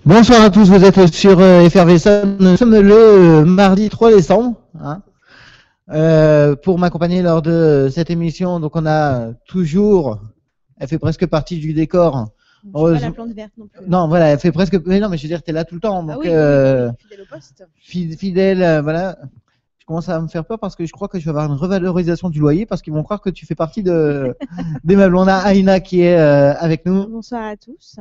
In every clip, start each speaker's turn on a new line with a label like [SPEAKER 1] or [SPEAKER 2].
[SPEAKER 1] Bonsoir à tous, vous êtes sur Effervescent. Nous sommes le mardi 3 décembre pour m'accompagner lors de cette émission. Donc on a toujours, elle fait presque partie du décor.
[SPEAKER 2] Pas la plante verte non plus.
[SPEAKER 1] Non, voilà, elle fait presque. Mais non, mais je veux dire, t'es là tout le temps. Donc,
[SPEAKER 2] oui, fidèle au poste.
[SPEAKER 1] Fidèle, voilà. Je commence à me faire peur parce que je crois que je vais avoir une revalorisation du loyer parce qu'ils vont croire que tu fais partie des meubles. On a Aïna qui est avec nous.
[SPEAKER 2] Bonsoir à tous.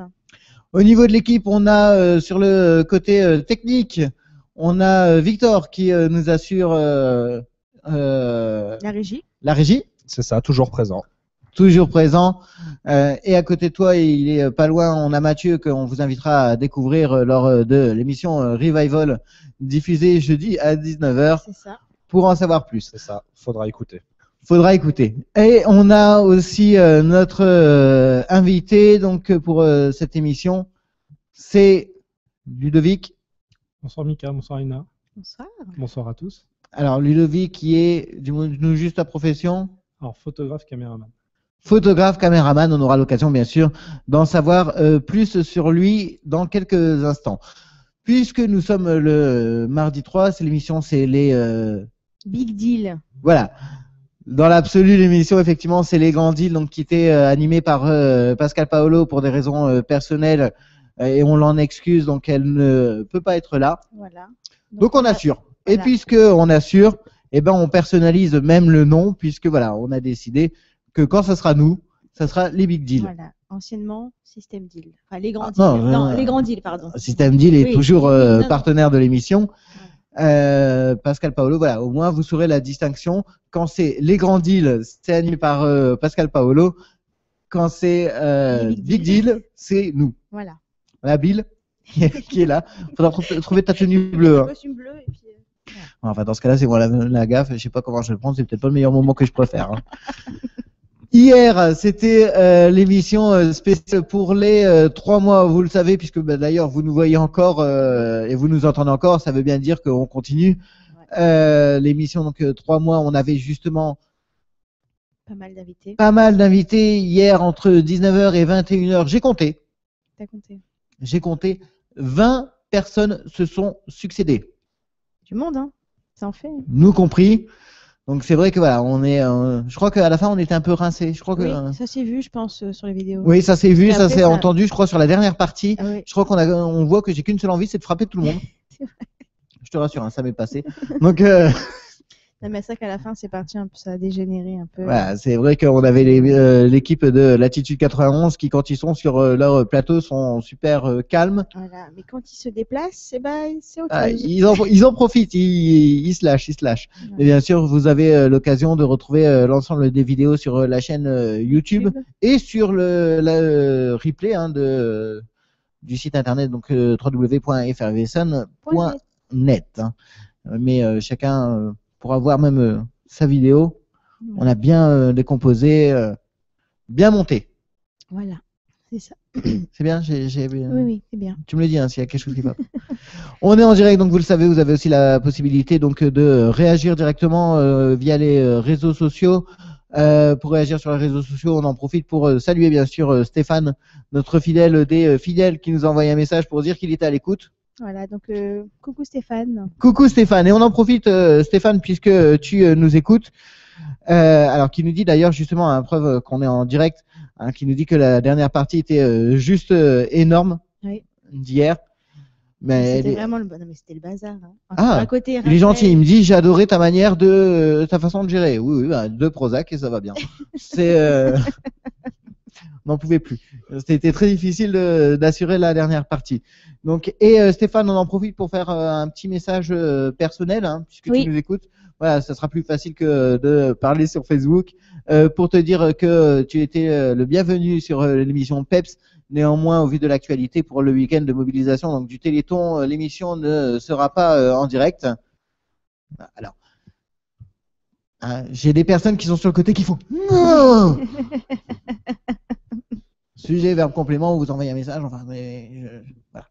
[SPEAKER 1] Au niveau de l'équipe, on a sur le côté technique, on a Victor qui nous assure
[SPEAKER 2] la régie.
[SPEAKER 1] La régie.
[SPEAKER 3] C'est ça, toujours présent.
[SPEAKER 1] Toujours présent. Et à côté de toi, il est pas loin, on a Mathieu qu'on vous invitera à découvrir lors de l'émission Revival diffusée jeudi à 19h.
[SPEAKER 2] C'est ça.
[SPEAKER 1] Pour en savoir plus.
[SPEAKER 3] C'est ça, faudra écouter.
[SPEAKER 1] Faudra écouter. Et on a aussi notre invité donc pour cette émission, c'est Ludovic.
[SPEAKER 4] Bonsoir Mika, bonsoir Aïna.
[SPEAKER 2] Bonsoir.
[SPEAKER 4] Bonsoir à tous.
[SPEAKER 1] Alors Ludovic qui est, dis-nous juste ta profession.
[SPEAKER 4] Alors photographe, caméraman.
[SPEAKER 1] Photographe, caméraman, on aura l'occasion bien sûr d'en savoir plus sur lui dans quelques instants. Puisque nous sommes le mardi 3, c'est l'émission, c'est les...
[SPEAKER 2] Big Deal.
[SPEAKER 1] Voilà. Dans l'absolu, l'émission, effectivement, c'est les grands deals, donc qui était animée par Pascal Paolo pour des raisons personnelles et on l'en excuse, donc elle ne peut pas être là.
[SPEAKER 2] Voilà.
[SPEAKER 1] Donc on assure.
[SPEAKER 2] Voilà.
[SPEAKER 1] Et puisque on assure, eh ben on personnalise même le nom, puisque voilà, on a décidé que quand ça sera nous, ça sera les big deals.
[SPEAKER 2] Voilà. Anciennement, System Deal. Enfin, les grands deals.
[SPEAKER 1] Non,
[SPEAKER 2] les grands deals, pardon.
[SPEAKER 1] System Deal est toujours
[SPEAKER 2] non.
[SPEAKER 1] partenaire de l'émission. Pascal Paolo, voilà, au moins vous saurez la distinction. Quand c'est les grands deals, c'est animé par Pascal Paolo. Quand c'est Big Deal, c'est nous.
[SPEAKER 2] Voilà.
[SPEAKER 1] Voilà Bill qui est là. Faudra trouver ta tenue bleue. Hein.
[SPEAKER 2] Costume bleu et puis.
[SPEAKER 1] Enfin, dans ce cas-là, c'est moi la gaffe. Je sais pas comment je vais le prendre. C'est peut-être pas le meilleur moment que je préfère. Hein. Hier, c'était l'émission spéciale pour les 3 mois, vous le savez, puisque d'ailleurs vous nous voyez encore et vous nous entendez encore, ça veut bien dire qu'on continue. Ouais. L'émission, donc 3 mois, on avait justement
[SPEAKER 2] pas mal d'invités.
[SPEAKER 1] Pas mal d'invités hier entre 19h et 21h. J'ai compté.
[SPEAKER 2] T'as compté?
[SPEAKER 1] J'ai compté 20 personnes se sont succédées.
[SPEAKER 2] Du monde, hein, ça en fait.
[SPEAKER 1] Nous compris. Donc c'est vrai que voilà, on est. Je crois qu'à la fin on était un peu rincés. Je crois que.
[SPEAKER 2] Oui, ça s'est vu, je pense, sur les vidéos.
[SPEAKER 1] Oui, ça s'est vu, ça s'est entendu. Je crois sur la dernière partie.
[SPEAKER 2] Ah, oui.
[SPEAKER 1] Je crois on voit que j'ai qu'une seule envie, c'est de frapper tout le monde.
[SPEAKER 2] C'est vrai.
[SPEAKER 1] Je te rassure, hein, ça m'est passé. Donc.
[SPEAKER 2] Non, mais c'est vrai qu'à la fin c'est parti un peu, ça a dégénéré un peu.
[SPEAKER 1] Voilà, c'est vrai qu'on avait l'équipe de Latitude 91 qui, quand ils sont sur leur plateau, sont super calmes.
[SPEAKER 2] Voilà, mais quand ils se déplacent, eh ben, c'est autre chose.
[SPEAKER 1] Ils en profitent, ils se lâchent. Ouais. Et bien sûr, vous avez l'occasion de retrouver l'ensemble des vidéos sur la chaîne YouTube et sur le replay hein, du site internet, donc www.effervescent.net. Hein. Mais chacun pourra voir même sa vidéo. On a bien décomposé, bien monté.
[SPEAKER 2] Voilà, c'est ça.
[SPEAKER 1] C'est bien,
[SPEAKER 2] Oui, c'est bien.
[SPEAKER 1] Tu me le dis hein, s'il y a quelque chose qui va. On est en direct, donc vous le savez, vous avez aussi la possibilité donc de réagir directement via les réseaux sociaux. Pour réagir sur les réseaux sociaux, on en profite pour saluer bien sûr Stéphane, notre fidèle des fidèles, qui nous a envoyé un message pour dire qu'il était à l'écoute.
[SPEAKER 2] Voilà, donc coucou Stéphane.
[SPEAKER 1] Coucou Stéphane, et on en profite Stéphane puisque tu nous écoutes. Alors qui nous dit d'ailleurs justement, à preuve qu'on est en direct, hein, qui nous dit que la dernière partie était juste énorme d'hier.
[SPEAKER 2] Mais c'était vraiment le bon, mais c'était le bazar. Hein.
[SPEAKER 1] À côté, il est gentil, il me dit j'ai adoré ta manière ta façon de gérer. Oui, bah, 2 Prozac et ça va bien. C'est on n'en pouvait plus. C'était très difficile d'assurer la dernière partie. Donc, et Stéphane, on en profite pour faire un petit message personnel, hein, puisque tu nous écoutes. Voilà, ça sera plus facile que de parler sur Facebook pour te dire que tu étais le bienvenu sur l'émission PEPS. Néanmoins, au vu de l'actualité pour le week-end de mobilisation donc du Téléthon, l'émission ne sera pas en direct. Alors, hein, j'ai des personnes qui sont sur le côté qui font non. Sujet, verbe, complément, vous envoyez un message. Enfin, voilà.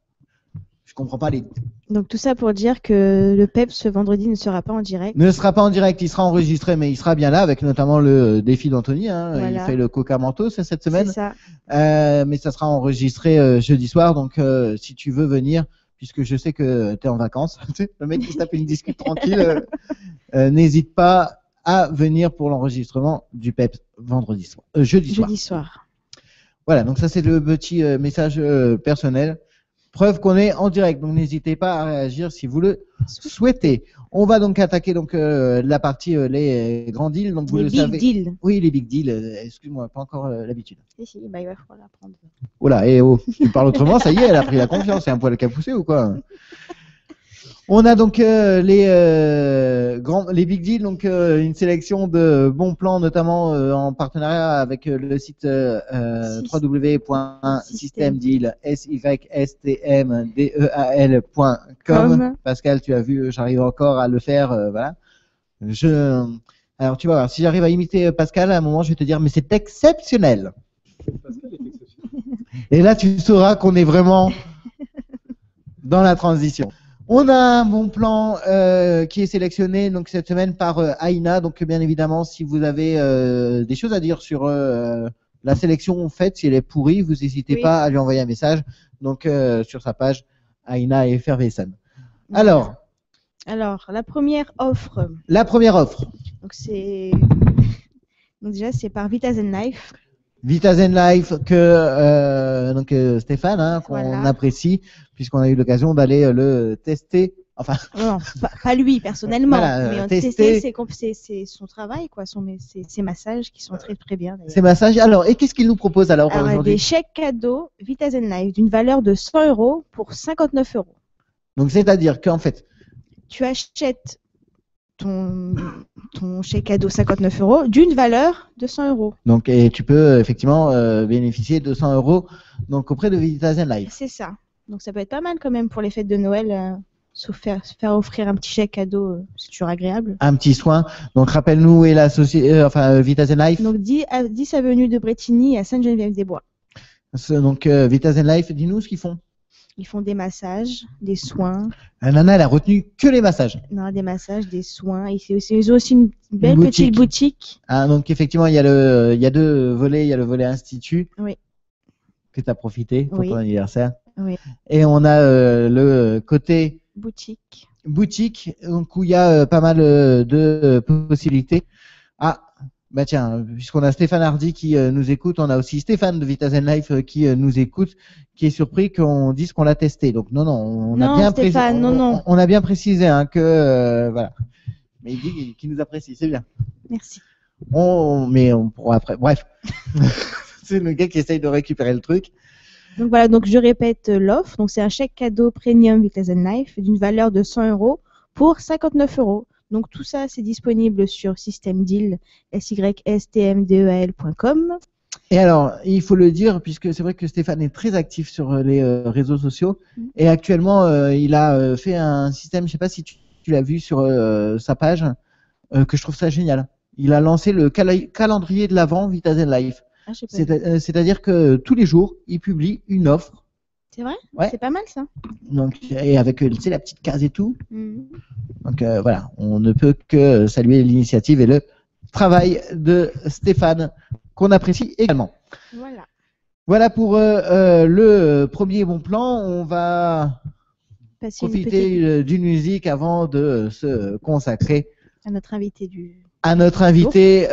[SPEAKER 1] Je comprends pas les.
[SPEAKER 2] Donc tout ça pour dire que le PEP ce vendredi ne sera pas en direct.
[SPEAKER 1] Ne sera pas en direct, il sera enregistré, mais il sera bien là avec notamment le défi d'Anthony. Hein. Il
[SPEAKER 2] Voilà.
[SPEAKER 1] fait le Coca Mentos cette semaine.
[SPEAKER 2] C'est ça.
[SPEAKER 1] Mais ça sera enregistré jeudi soir. Donc, si tu veux venir, puisque je sais que tu es en vacances, le mec qui se tape une discute tranquille, n'hésite pas à venir pour l'enregistrement du PEP vendredi soir, jeudi soir.
[SPEAKER 2] Jeudi soir.
[SPEAKER 1] Voilà, donc ça c'est le petit message personnel. Preuve qu'on est en direct, donc n'hésitez pas à réagir si vous le souhaitez. On va donc attaquer donc la partie les grands deals. Donc vous
[SPEAKER 2] Les
[SPEAKER 1] le
[SPEAKER 2] big
[SPEAKER 1] savez.
[SPEAKER 2] deals.
[SPEAKER 1] Oui, les big deals. Excuse-moi, pas encore l'habitude.
[SPEAKER 2] Si, bah, il va falloir l'apprendre.
[SPEAKER 1] Oula, et oh, tu parles autrement, ça y est, elle a pris la confiance. C'est un poil qu'a poussé ou quoi? On a donc les big deals, donc une sélection de bons plans, notamment en partenariat avec le site www.systemdeal.com. Pascal, tu as vu, j'arrive encore à le faire, voilà. Alors tu vas voir, si j'arrive à imiter Pascal, à un moment, je vais te dire, mais c'est exceptionnel.
[SPEAKER 4] Pascal est exceptionnel.
[SPEAKER 1] Et là, tu sauras qu'on est vraiment dans la transition. On a un bon plan qui est sélectionné donc cette semaine par Aina. Donc bien évidemment, si vous avez des choses à dire sur la sélection faite, si elle est pourrie, vous n'hésitez pas à lui envoyer un message. Donc sur sa page Aina Effervescent. Alors,
[SPEAKER 2] la première offre.
[SPEAKER 1] La première offre.
[SPEAKER 2] Donc déjà c'est par Vitazen Life.
[SPEAKER 1] Vitazen Life que Stéphane, hein, qu'on
[SPEAKER 2] Voilà.
[SPEAKER 1] apprécie puisqu'on a eu l'occasion d'aller le tester. Enfin,
[SPEAKER 2] Non, pas lui personnellement,
[SPEAKER 1] Voilà,
[SPEAKER 2] mais on
[SPEAKER 1] tester.
[SPEAKER 2] testait c'est son travail, quoi, ses massages qui sont très très bien. d'ailleurs.
[SPEAKER 1] ces massages. Alors, et qu'est-ce qu'il nous propose alors
[SPEAKER 2] Alors,
[SPEAKER 1] aujourd'hui?
[SPEAKER 2] des chèques cadeaux Vitazen Life d'une valeur de 100 € pour 59 €.
[SPEAKER 1] Donc, c'est-à-dire qu'en fait,
[SPEAKER 2] Tu achètes ton chèque cadeau 59 € d'une valeur de 100 €.
[SPEAKER 1] donc, et tu peux effectivement bénéficier de 100 € donc auprès de Vitazen Life.
[SPEAKER 2] C'est ça. Donc ça peut être pas mal quand même pour les fêtes de Noël, se faire offrir un petit chèque cadeau, c'est toujours agréable.
[SPEAKER 1] Un petit soin. Donc, rappelle-nous où est la société, Vitazen Life.
[SPEAKER 2] Donc 10 avenue de Bretigny à Sainte-Geneviève-des-Bois.
[SPEAKER 1] Donc, Vitazen Life, dis-nous ce qu'ils font.
[SPEAKER 2] Ils font des massages, des soins,
[SPEAKER 1] Nana, elle a retenu que les massages.
[SPEAKER 2] des soins. Et ils ont aussi une belle petite boutique.
[SPEAKER 1] Ah, donc, effectivement, il y a deux volets. Il y a le volet institut.
[SPEAKER 2] Oui.
[SPEAKER 1] Que tu as profité pour
[SPEAKER 2] Oui.
[SPEAKER 1] ton anniversaire.
[SPEAKER 2] Oui.
[SPEAKER 1] Et on a le côté
[SPEAKER 2] Boutique.
[SPEAKER 1] donc où il y a pas mal de possibilités. Ah, bah tiens, puisqu'on a Stéphane Hardy qui nous écoute, on a aussi Stéphane de Vitazen Life qui nous écoute, qui est surpris qu'on dise qu'on l'a testé. Donc non, on a bien
[SPEAKER 2] Stéphane, non.
[SPEAKER 1] On a bien précisé hein, que voilà. Mais il dit qu'il nous apprécie, c'est bien.
[SPEAKER 2] Merci.
[SPEAKER 1] Mais on pourra après. Bref, c'est le gars qui essaye de récupérer le truc.
[SPEAKER 2] Donc voilà, donc je répète l'offre. Donc c'est un chèque cadeau premium Vitazen Life d'une valeur de 100 € pour 59 €. Donc tout ça, c'est disponible sur Systemdeal, systemdeal.com.
[SPEAKER 1] Et alors, il faut le dire, puisque c'est vrai que Stéphane est très actif sur les réseaux sociaux, et actuellement, il a fait un système, je ne sais pas si tu l'as vu sur sa page, que je trouve ça génial. Il a lancé le calendrier de l'Avent Vitazen Life.
[SPEAKER 2] Ah, je sais pas.
[SPEAKER 1] C'est-à-dire que tous les jours, il publie une offre.
[SPEAKER 2] C'est vrai?
[SPEAKER 1] Ouais.
[SPEAKER 2] C'est pas mal ça.
[SPEAKER 1] Donc, et avec tu sais, la petite case et tout.
[SPEAKER 2] Mhm.
[SPEAKER 1] Donc voilà, on ne peut que saluer l'initiative et le travail de Stéphane, qu'on apprécie également.
[SPEAKER 2] Voilà.
[SPEAKER 1] Voilà pour le premier bon plan. On va profiter d'une musique avant de se consacrer
[SPEAKER 2] à notre invité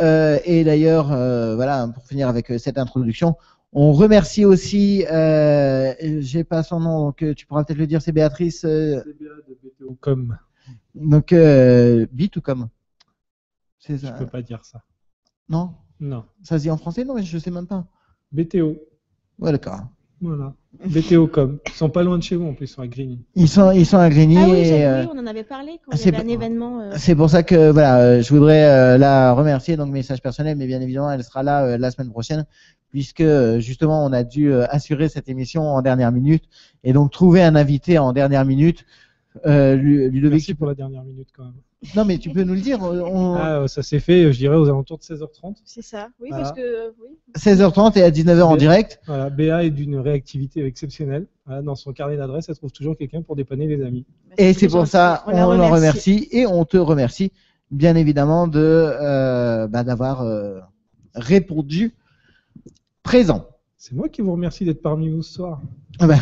[SPEAKER 1] et d'ailleurs voilà, pour finir avec cette introduction, on remercie aussi j'ai pas son nom donc tu pourras peut-être le dire, c'est Béatrice
[SPEAKER 4] CBA de BTO.com.
[SPEAKER 1] donc B2Com, c'est ça?
[SPEAKER 4] Je peux pas dire ça.
[SPEAKER 1] Non, ça se dit en français? Non, mais je sais même pas.
[SPEAKER 4] BTO.
[SPEAKER 1] Ouais, d'accord.
[SPEAKER 4] Voilà. BTO.com. Ils sont pas loin de chez vous en plus, ils sont à Grigny.
[SPEAKER 1] Ils sont à Grigny.
[SPEAKER 2] Ah oui,
[SPEAKER 1] et,
[SPEAKER 2] on en avait parlé quand il y avait un événement.
[SPEAKER 1] C'est pour ça que voilà, je voudrais la remercier, donc message personnel, mais bien évidemment, elle sera là la semaine prochaine, puisque justement, on a dû assurer cette émission en dernière minute, et donc trouver un invité en dernière minute, Ludovic,
[SPEAKER 4] Merci pour la dernière minute quand même.
[SPEAKER 1] non mais tu peux nous le dire.
[SPEAKER 4] Ça s'est fait, je dirais, aux alentours de 16h30.
[SPEAKER 2] C'est ça. Oui,
[SPEAKER 4] Voilà.
[SPEAKER 2] parce que oui.
[SPEAKER 1] 16h30 et à 19h en
[SPEAKER 4] Mais-
[SPEAKER 1] direct.
[SPEAKER 4] Voilà, Béa est d'une réactivité exceptionnelle. Voilà, dans son carnet d'adresse, elle trouve toujours quelqu'un pour dépanner les amis.
[SPEAKER 2] Bah,
[SPEAKER 1] Et
[SPEAKER 2] très
[SPEAKER 1] c'est pour
[SPEAKER 2] gentil.
[SPEAKER 1] ça
[SPEAKER 2] On la
[SPEAKER 1] on en remercie et on te remercie bien évidemment d'avoir répondu présent.
[SPEAKER 4] C'est moi qui vous remercie d'être parmi vous ce soir.
[SPEAKER 1] Ah ben,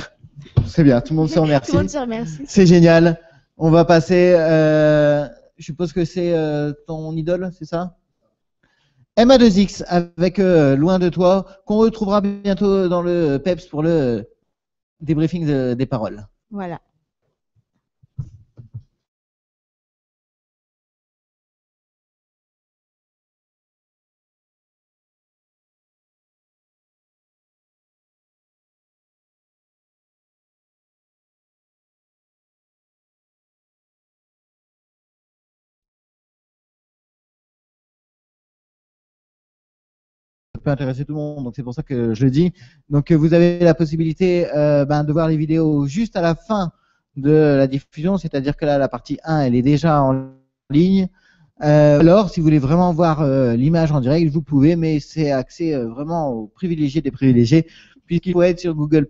[SPEAKER 1] c'est bien, tout le monde se
[SPEAKER 2] Tout
[SPEAKER 1] remercie.
[SPEAKER 2] le monde se remercie.
[SPEAKER 1] C'est génial. On va passer. Je suppose que c'est ton idole, c'est ça? MA2X avec Loin de toi, qu'on retrouvera bientôt dans le PEPS pour le débriefing des paroles.
[SPEAKER 2] Voilà.
[SPEAKER 1] Ça peut intéresser tout le monde, donc c'est pour ça que je le dis. Donc vous avez la possibilité de voir les vidéos juste à la fin de la diffusion, c'est-à-dire que là la partie 1 elle est déjà en ligne. Alors si vous voulez vraiment voir l'image en direct, vous pouvez, mais c'est accès vraiment aux privilégiés des privilégiés, puisqu'il faut être sur Google+.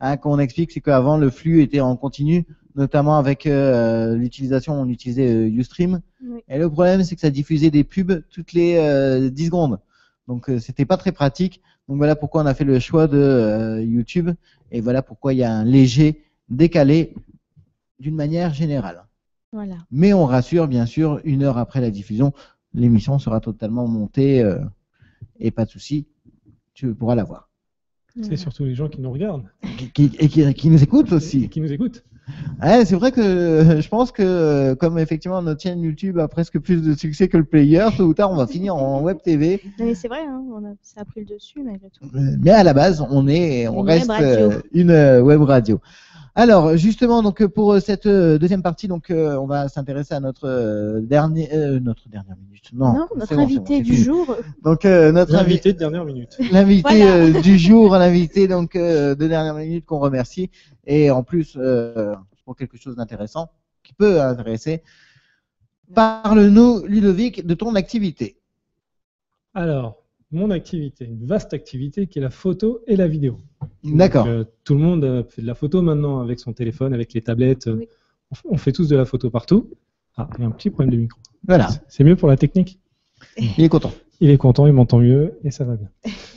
[SPEAKER 1] Hein, qu'on explique, c'est qu'avant le flux était en continu, notamment avec l'utilisation, on utilisait Ustream.
[SPEAKER 2] Oui.
[SPEAKER 1] Et le problème c'est que ça diffusait des pubs toutes les 10 secondes. Donc c'était pas très pratique. Donc voilà pourquoi on a fait le choix de YouTube et voilà pourquoi il y a un léger décalé d'une manière générale.
[SPEAKER 2] Voilà.
[SPEAKER 1] Mais on rassure, bien sûr, 1 heure après la diffusion, l'émission sera totalement montée et pas de souci, tu pourras la voir.
[SPEAKER 4] C'est surtout les gens qui nous regardent
[SPEAKER 1] Qui nous écoutent
[SPEAKER 4] et
[SPEAKER 1] aussi.
[SPEAKER 4] qui nous écoutent.
[SPEAKER 1] Ouais, c'est vrai que je pense que comme effectivement notre chaîne YouTube a presque plus de succès que le player, tôt ou tard on va finir en web TV.
[SPEAKER 2] Non, mais c'est vrai, hein, ça a pris le dessus malgré tout.
[SPEAKER 1] Mais à la base, on
[SPEAKER 2] Une
[SPEAKER 1] reste
[SPEAKER 2] web radio.
[SPEAKER 1] une web radio. Alors justement, donc pour cette deuxième partie, donc on va s'intéresser à notre dernière minute. Non,
[SPEAKER 2] Non,
[SPEAKER 1] c'est
[SPEAKER 2] notre
[SPEAKER 1] bon,
[SPEAKER 2] invité
[SPEAKER 1] c'est
[SPEAKER 2] du
[SPEAKER 1] fini.
[SPEAKER 2] jour.
[SPEAKER 1] Donc notre
[SPEAKER 4] L'invité de dernière minute.
[SPEAKER 1] l'invité
[SPEAKER 2] Voilà.
[SPEAKER 1] du jour, l'invité donc de dernière minute qu'on remercie et en plus pour quelque chose d'intéressant qui peut intéresser. Parle-nous, Ludovic, de ton activité.
[SPEAKER 4] Alors, mon activité, une vaste activité qui est la photo et la vidéo.
[SPEAKER 1] D'accord.
[SPEAKER 4] Donc, tout le monde fait de la photo maintenant avec son téléphone, avec les tablettes.
[SPEAKER 2] Oui.
[SPEAKER 4] On fait tous de la photo partout. Ah, il y a un petit problème de micro.
[SPEAKER 1] Voilà,
[SPEAKER 4] C'est mieux pour la technique.
[SPEAKER 1] il est content.
[SPEAKER 4] Il est content, il m'entend mieux et ça va bien.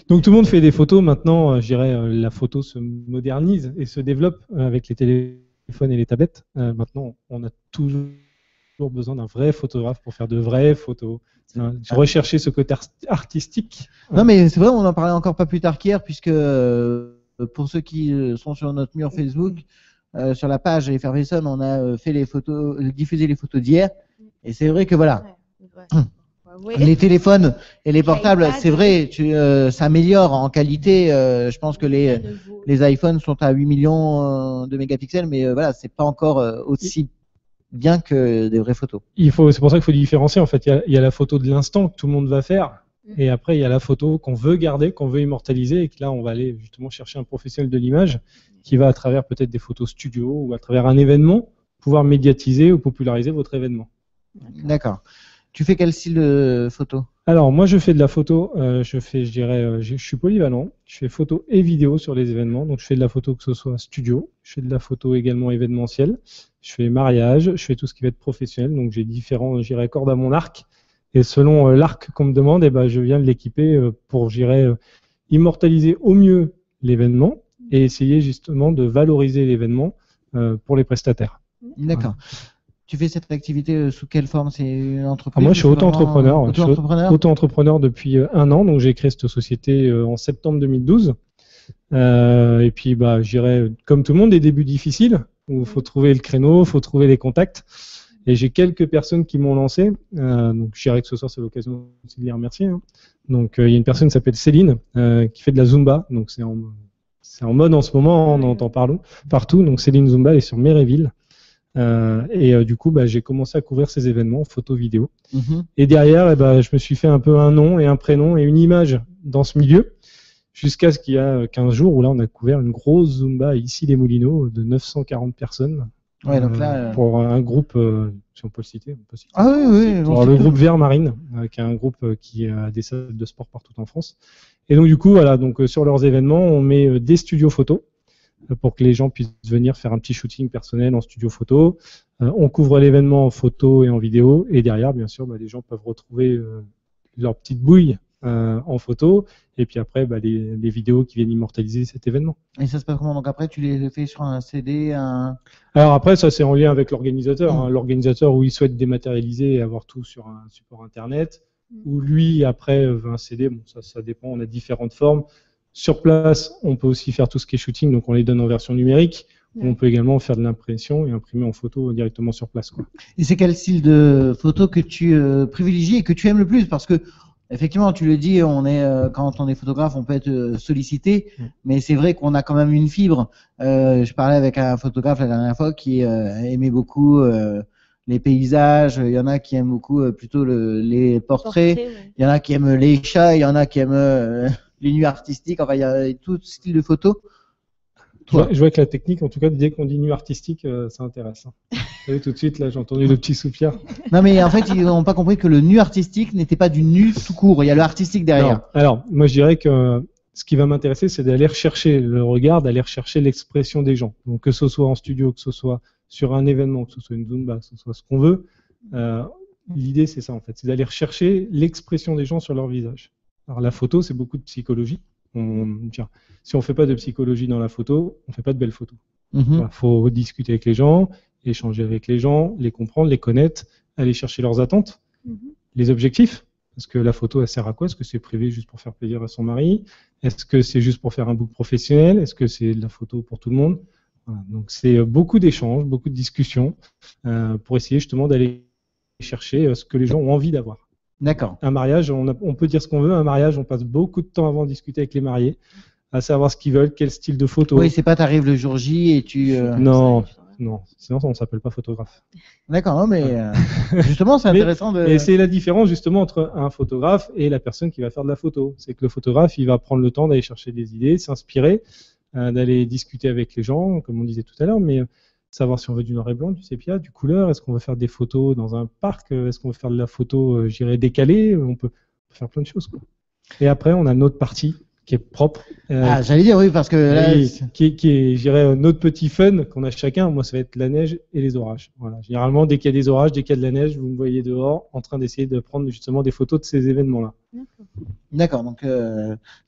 [SPEAKER 4] Donc tout le monde fait des photos. Maintenant, je dirais, la photo se modernise et se développe avec les téléphones et les tablettes. Maintenant, on a toujours besoin d'un vrai photographe pour faire de vraies photos. Hein, rechercher ce côté artistique.
[SPEAKER 1] Non, mais c'est vrai, on en parlait encore pas plus tard qu'hier, puisque pour ceux qui sont sur notre mur Facebook, sur la page Effervescent, on a fait les photos, diffusé les photos d'hier. Et c'est vrai que voilà,
[SPEAKER 2] Ouais.
[SPEAKER 1] les téléphones et les portables,
[SPEAKER 2] L'iPad.
[SPEAKER 1] c'est vrai, ça améliore en qualité. Je pense que les iPhones sont à 8 millions de mégapixels, mais voilà, c'est pas encore aussi bien que des vraies photos.
[SPEAKER 4] C'est pour ça qu'il faut différencier. En fait, il y a la photo de l'instant que tout le monde va faire. Et après, il y a la photo qu'on veut garder, qu'on veut immortaliser, et que là, on va aller justement chercher un professionnel de l'image qui va, à travers peut-être des photos studio ou à travers un événement, pouvoir médiatiser ou populariser votre événement.
[SPEAKER 1] D'accord. Tu fais quel style de photo?
[SPEAKER 4] Alors, moi, je fais de la photo. Je suis polyvalent. Je fais photo et vidéo sur les événements. Donc, je fais de la photo que ce soit studio. Je fais de la photo également événementielle. Je fais mariage. Je fais tout ce qui va être professionnel. Donc, j'ai différents, cordes à mon arc. Et selon l'arc qu'on me demande, je viens de l'équiper pour, immortaliser au mieux l'événement et essayer justement de valoriser l'événement pour les prestataires.
[SPEAKER 1] D'accord. Tu fais cette activité sous quelle forme? C'est une entreprise?
[SPEAKER 4] Moi, je suis auto-entrepreneur.
[SPEAKER 1] Auto-entrepreneur?
[SPEAKER 4] Auto-entrepreneur depuis 1 an. Donc, j'ai créé cette société en septembre 2012. Et puis, comme tout le monde, des débuts difficiles où il faut trouver le créneau, il faut trouver les contacts. Et j'ai quelques personnes qui m'ont lancé. Donc, je dirais que ce soir, c'est l'occasion aussi de les remercier. Hein. Donc, il y a une personne qui s'appelle Céline qui fait de la Zumba. Donc, c'est en mode en ce moment, on en entend partout. Donc, Céline Zumba, elle est sur Méréville. Du coup, j'ai commencé à couvrir ces événements, photo, vidéo. Et derrière, je me suis fait un peu un nom et un prénom et une image dans ce milieu, jusqu'à ce qu'il y a 15 jours où là, on a couvert une grosse Zumba ici les Moulineaux de 940 personnes.
[SPEAKER 1] Ouais, donc là,
[SPEAKER 4] pour un groupe, si on peut le citer, on peut citer.
[SPEAKER 1] Ah oui, oui.
[SPEAKER 4] Pour le groupe Vert Marine, qui est un groupe qui a des salles de sport partout en France. Et donc du coup, voilà, donc sur leurs événements, on met des studios photos pour que les gens puissent venir faire un petit shooting personnel en studio photo. On couvre l'événement en photo et en vidéo, et derrière, bien sûr, les gens peuvent retrouver leur petite bouille en photo, et puis après, les vidéos qui viennent immortaliser cet événement.
[SPEAKER 1] Et ça se passe comment? Donc après, tu les fais sur un CD,
[SPEAKER 4] Alors après, ça c'est en lien avec l'organisateur. Hein. L'organisateur, où il souhaite dématérialiser et avoir tout sur un support internet, ou lui, après, veut un CD. Bon, ça dépend, on a différentes formes. Sur place, on peut aussi faire tout ce qui est shooting, donc on les donne en version numérique. On peut également faire de l'impression et imprimer en photo directement sur place, quoi.
[SPEAKER 1] Et c'est quel style de photo que tu privilégies et que tu aimes le plus? Parce que effectivement, tu le dis, quand on est photographe, on peut être sollicité, mais c'est vrai qu'on a quand même une fibre. Je parlais avec un photographe la dernière fois qui aimait beaucoup les paysages. Il y en a qui aiment beaucoup plutôt les portraits. Il y en a qui aiment les chats. Il y en a qui aiment les nuits artistiques. Enfin, il y a tout style de photo.
[SPEAKER 4] Je vois que la technique, en tout cas, dès qu'on dit nuit artistique, ça intéresse. Hein. Vous savez, tout de suite, là, j'ai entendu le petit soupir.
[SPEAKER 1] Non, mais en fait, ils n'ont pas compris que le nu artistique n'était pas du nu tout court. Il y a le artistique derrière.
[SPEAKER 4] Non. Alors, moi, je dirais que ce qui va m'intéresser, c'est d'aller rechercher le regard, d'aller rechercher l'expression des gens. Donc, que ce soit en studio, que ce soit sur un événement, que ce soit une Zumba, que ce soit ce qu'on veut, l'idée, c'est ça, en fait. C'est d'aller rechercher l'expression des gens sur leur visage. Alors, la photo, c'est beaucoup de psychologie. Si on ne fait pas de psychologie dans la photo, on ne fait pas de belles photos. Il faut discuter avec les gens, échanger avec les gens, les comprendre, les connaître, aller chercher leurs attentes, les objectifs. Est-ce que la photo, elle sert à quoi? Est-ce que c'est privé juste pour faire plaisir à son mari? Est-ce que c'est juste pour faire un book professionnel? Est-ce que c'est de la photo pour tout le monde? Voilà. Donc c'est beaucoup d'échanges, beaucoup de discussions pour essayer justement d'aller chercher ce que les gens ont envie d'avoir.
[SPEAKER 1] D'accord.
[SPEAKER 4] Un mariage, on peut dire ce qu'on veut. Un mariage, on passe beaucoup de temps avant de discuter avec les mariés, à savoir ce qu'ils veulent, quel style de photo.
[SPEAKER 1] Oui, c'est pas t'arrives le jour J et tu.
[SPEAKER 4] Non, sinon on s'appelle pas photographe.
[SPEAKER 1] D'accord, non, mais justement, c'est intéressant de.
[SPEAKER 4] Et c'est la différence justement entre un photographe et la personne qui va faire de la photo. C'est que le photographe, il va prendre le temps d'aller chercher des idées, s'inspirer, d'aller discuter avec les gens, comme on disait tout à l'heure, mais savoir si on veut du noir et blanc, du sépia, du couleur, est-ce qu'on veut faire des photos dans un parc, est-ce qu'on veut faire de la photo, je dirais, décalée, on peut faire plein de choses, quoi. Et après, on a notre partie qui est propre.
[SPEAKER 1] J'allais dire oui, parce que là,
[SPEAKER 4] qui est, je dirais, notre petit fun qu'on a chacun. Moi, ça va être la neige et les orages. Voilà. Généralement, dès qu'il y a des orages, dès qu'il y a de la neige, vous me voyez dehors en train d'essayer de prendre justement des photos de ces événements-là.
[SPEAKER 1] D'accord, donc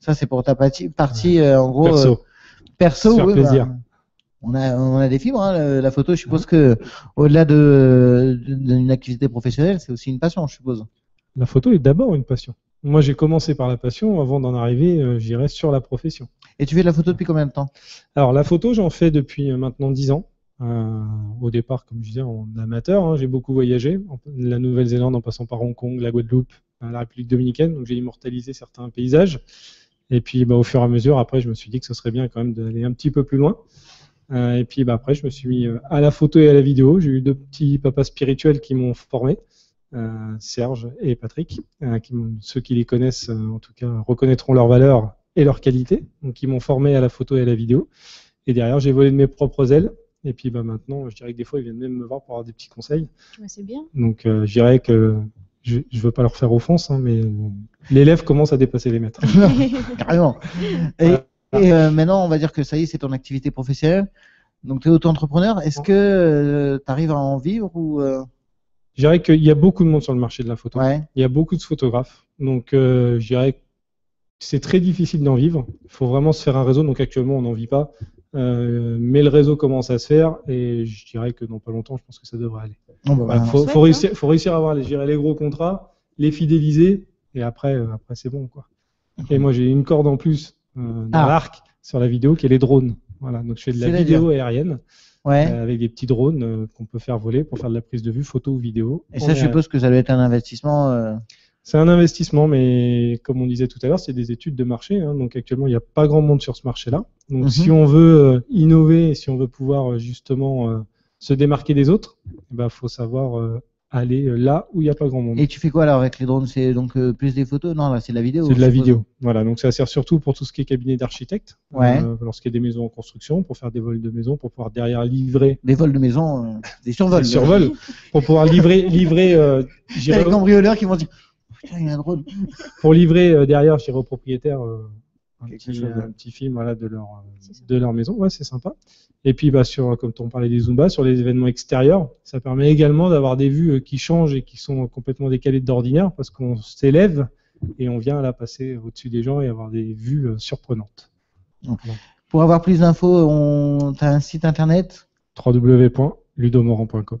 [SPEAKER 1] ça c'est pour ta partie en gros
[SPEAKER 4] perso,
[SPEAKER 1] oui,
[SPEAKER 4] plaisir.
[SPEAKER 1] On a des fibres, hein. La photo, je suppose que au-delà d'une activité professionnelle, c'est aussi une passion, je suppose.
[SPEAKER 4] La photo est d'abord une passion. Moi, j'ai commencé par la passion avant d'en arriver, je dirais, sur la profession.
[SPEAKER 1] Et tu fais de la photo depuis combien de temps?
[SPEAKER 4] Alors, la photo, j'en fais depuis maintenant 10 ans. Au départ, comme je disais, en amateur, hein, j'ai beaucoup voyagé. La Nouvelle-Zélande en passant par Hong Kong, la Guadeloupe, la République dominicaine. Donc, j'ai immortalisé certains paysages. Et puis, au fur et à mesure, après, je me suis dit que ce serait bien quand même d'aller un petit peu plus loin. Et puis après, je me suis mis à la photo et à la vidéo. J'ai eu deux petits papas spirituels qui m'ont formé, Serge et Patrick. Ceux qui les connaissent, en tout cas, reconnaîtront leur valeur et leur qualité. Donc, ils m'ont formé à la photo et à la vidéo. Et derrière, j'ai volé de mes propres ailes. Et puis maintenant, je dirais que des fois, ils viennent même me voir pour avoir des petits conseils.
[SPEAKER 2] C'est bien.
[SPEAKER 4] Donc, je dirais que je ne veux pas leur faire offense, hein, mais l'élève commence à dépasser les maîtres.
[SPEAKER 1] Carrément. Et maintenant, on va dire que ça y est, c'est ton activité professionnelle. Donc, tu es auto-entrepreneur. Est-ce que tu arrives à en vivre ou
[SPEAKER 4] Je dirais qu'il y a beaucoup de monde sur le marché de la photo.
[SPEAKER 1] Ouais.
[SPEAKER 4] Il y a beaucoup de photographes. Donc, je dirais que c'est très difficile d'en vivre. Il faut vraiment se faire un réseau. Donc, actuellement, on n'en vit pas. Mais le réseau commence à se faire. Et je dirais que dans pas longtemps, je pense que ça devrait aller. Faut réussir à avoir les gros contrats, les fidéliser. Et après c'est bon, quoi. Et moi, j'ai une corde en plus dans l'arc sur la vidéo qui est les drones. Voilà, donc je fais de la vidéo aérienne avec des petits drones qu'on peut faire voler pour faire de la prise de vue, photo ou vidéo.
[SPEAKER 1] Et ça, je suppose que ça doit être un investissement.
[SPEAKER 4] C'est un investissement, mais comme on disait tout à l'heure, c'est des études de marché. Hein, donc actuellement, il n'y a pas grand monde sur ce marché-là. Donc si on veut innover, si on veut pouvoir justement se démarquer des autres, il faut savoir aller là où il n'y a pas grand monde.
[SPEAKER 1] Et tu fais quoi alors avec les drones? C'est donc plus des photos? Non, là c'est de la vidéo.
[SPEAKER 4] C'est de la
[SPEAKER 1] je suppose.
[SPEAKER 4] vidéo. Voilà, donc ça sert surtout pour tout ce qui est cabinet d'architectes,
[SPEAKER 1] Ouais.
[SPEAKER 4] lorsqu'il y a des maisons en construction, pour faire des vols de maison, pour pouvoir derrière livrer
[SPEAKER 1] Des vols de maison, des survols.
[SPEAKER 4] des survols, pour pouvoir livrer
[SPEAKER 1] T'as
[SPEAKER 4] j'irai-
[SPEAKER 1] les cambrioleurs qui vont dire putain, il y a un drone.
[SPEAKER 4] pour livrer derrière, j'irai aux propriétaires
[SPEAKER 1] Quelque chose, ouais.
[SPEAKER 4] un petit film voilà,
[SPEAKER 2] C'est ça.
[SPEAKER 4] de leur maison. Ouais, c'est sympa. Et puis, bah, comme on parlait des Zumba, sur les événements extérieurs, ça permet également d'avoir des vues qui changent et qui sont complètement décalées d'ordinaire parce qu'on s'élève et on vient là passer au-dessus des gens et avoir des vues surprenantes.
[SPEAKER 1] Pour avoir plus d'infos, t'as un site internet?
[SPEAKER 4] www.ludomorand.com.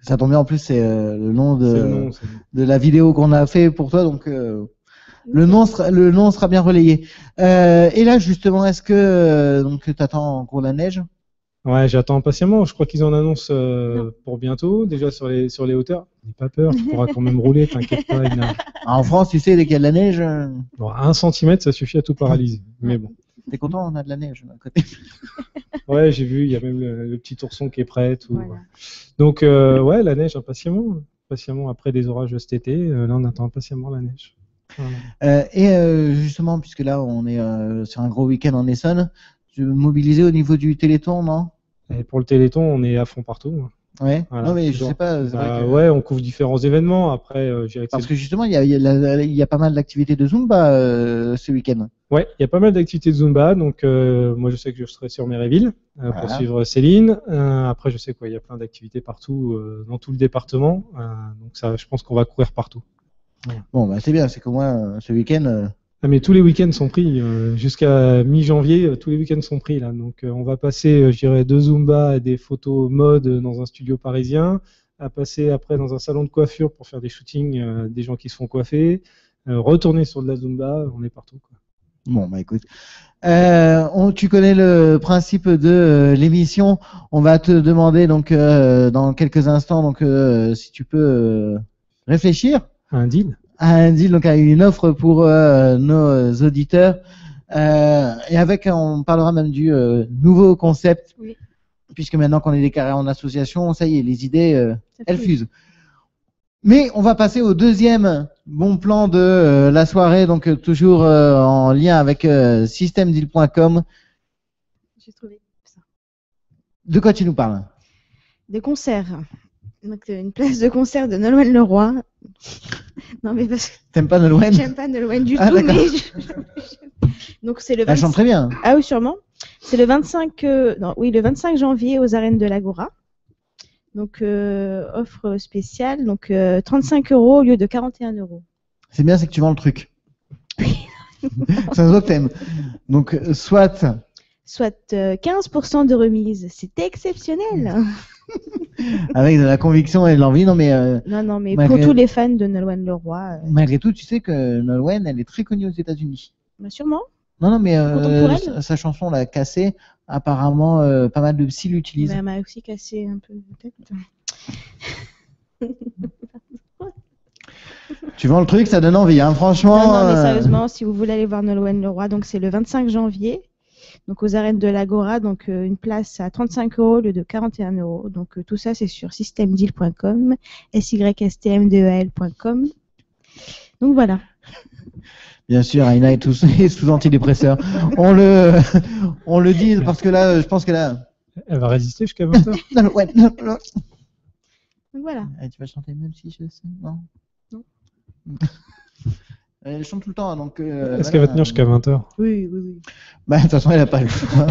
[SPEAKER 1] Ça tombe bien, en plus c'est le nom
[SPEAKER 4] C'est le nom,
[SPEAKER 1] de la vidéo qu'on a fait pour toi, donc le nom sera bien relayé. Et là justement, est-ce que donc t'attends encore la neige?
[SPEAKER 4] Ouais, j'attends impatiemment. Je crois qu'ils en annoncent pour bientôt. Déjà sur les hauteurs. N'aie pas peur, tu pourras quand même rouler, t'inquiète pas.
[SPEAKER 1] En France, tu sais, dès qu'il y a de la neige,
[SPEAKER 4] Bon, 1 centimètre, ça suffit à tout paralyser. Mais bon.
[SPEAKER 1] t'es content, on a de la neige à côté.
[SPEAKER 4] Ouais, j'ai vu, il y a même le petit ourson qui est prêt. Tout.
[SPEAKER 2] Voilà.
[SPEAKER 4] Donc, ouais, la neige, impatiemment. Patiemment, après des orages cet été, là, on attend impatiemment la neige. Voilà.
[SPEAKER 1] Justement, puisque là, on est sur un gros week-end en Essonne, tu veux mobiliser au niveau du Téléthon, non?
[SPEAKER 4] Et pour le Téléthon, on est à fond partout.
[SPEAKER 1] Ouais.
[SPEAKER 4] Voilà,
[SPEAKER 1] Non, mais je
[SPEAKER 4] toujours.
[SPEAKER 1] sais pas. C'est vrai que-
[SPEAKER 4] Ouais, on couvre différents événements. Après, je dirais que
[SPEAKER 1] Parce que justement, il y a pas mal d'activités de Zumba ce week-end.
[SPEAKER 4] ouais, il y a pas mal d'activités de Zumba. Donc, moi, je sais que je serai sur Méréville pour
[SPEAKER 1] Voilà.
[SPEAKER 4] suivre Céline. Après, je sais quoi, il y a plein d'activités partout, dans tout le département. Donc, ça, je pense qu'on va courir partout.
[SPEAKER 1] Bon, bah c'est bien, c'est qu'au moins ce week-end.
[SPEAKER 4] Ah, mais tous les week-ends sont pris. Jusqu'à mi-janvier, tous les week-ends sont pris là. Donc, on va passer, je dirais, de Zumba et des photos mode dans un studio parisien, à passer après dans un salon de coiffure pour faire des shootings des gens qui se font coiffer, retourner sur de la Zumba. On est partout, quoi.
[SPEAKER 1] Bon, bah écoute. Tu connais le principe de l'émission. On va te demander donc dans quelques instants donc si tu peux réfléchir
[SPEAKER 4] Un deal.
[SPEAKER 1] à un deal, donc à une offre pour nos auditeurs. Et on parlera même du nouveau concept,
[SPEAKER 2] Oui.
[SPEAKER 1] puisque maintenant qu'on est déclaré en association, ça y est, les idées
[SPEAKER 2] Ça
[SPEAKER 1] elles
[SPEAKER 2] fuse.
[SPEAKER 1] fusent. Mais on va passer au deuxième bon plan de la soirée, donc toujours en lien avec systemdeal.com.
[SPEAKER 2] J'ai trouvé ça.
[SPEAKER 1] De quoi tu nous parles?
[SPEAKER 2] Des concerts. Donc, une place de concert de Nolwenn Leroy. Non, mais parce que
[SPEAKER 1] T'aimes pas Nolwenn?
[SPEAKER 2] j'aime pas Nolwenn du
[SPEAKER 1] Ah,
[SPEAKER 2] tout,
[SPEAKER 1] d'accord.
[SPEAKER 2] mais donc c'est le
[SPEAKER 1] Elle chante
[SPEAKER 2] 25...
[SPEAKER 1] très bien.
[SPEAKER 2] Ah oui, sûrement. C'est le 25 le 25 janvier aux arènes de l'Agora. Donc offre spéciale, donc 35 € au lieu de 41 €.
[SPEAKER 1] C'est bien, c'est que tu vends le truc. Ça se voit que t'aimes. Donc soit
[SPEAKER 2] Soit 15% de remise. C'est exceptionnel.
[SPEAKER 1] avec de la conviction et de l'envie, non mais
[SPEAKER 2] Non, mais
[SPEAKER 1] Malgré-
[SPEAKER 2] pour tous les fans de Nolwenn Leroy,
[SPEAKER 1] malgré tout, tu sais que Nolwenn, elle est très connue aux États-Unis.
[SPEAKER 2] bah, sûrement.
[SPEAKER 1] Non, mais
[SPEAKER 2] Content pour elle.
[SPEAKER 1] sa chanson l'a cassée. Apparemment, pas mal de psy l'utilisent.
[SPEAKER 2] Mais elle m'a aussi cassé un peu la tête.
[SPEAKER 1] Tu vends le truc, ça donne envie, hein, franchement.
[SPEAKER 2] Non, mais sérieusement, si vous voulez aller voir Nolwenn Leroy, donc c'est le 25 janvier, donc aux arènes de l'Agora, donc une place à 35 € au lieu de 41 €. Donc tout ça, c'est sur systemdeal.com, systemdeal.com. Donc voilà.
[SPEAKER 1] Bien sûr, Aina est sous antidépresseur. on le dit parce que là, je pense que là.
[SPEAKER 4] Elle va résister jusqu'à 20h.
[SPEAKER 1] Nolwenn.
[SPEAKER 2] Donc voilà.
[SPEAKER 1] Tu vas chanter même si je sais, non?
[SPEAKER 2] Non.
[SPEAKER 1] Elle chante tout le temps, donc.
[SPEAKER 4] Est-ce qu'elle va tenir jusqu'à 20h?
[SPEAKER 2] Oui.
[SPEAKER 1] Bah, de toute façon, elle a pas le choix.